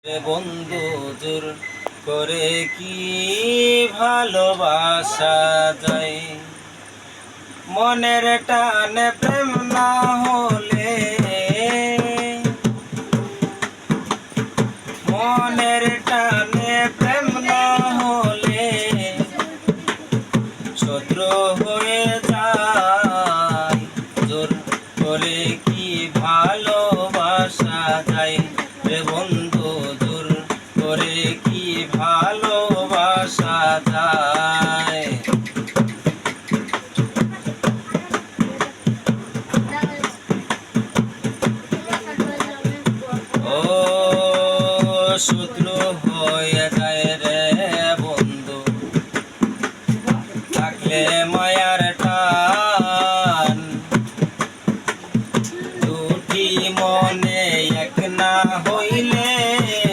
বন্ধু জোর করে কি ভালোবাসা যায়? মনের টানে প্রেম না হলে, মনের টানে প্রেম না হলে শত্রু হয়ে যায়। জোর করে কি ভালোবাসা যায় রে বন্ধু, জোর করে কি ভালোবাসা যায়? ও শত্রু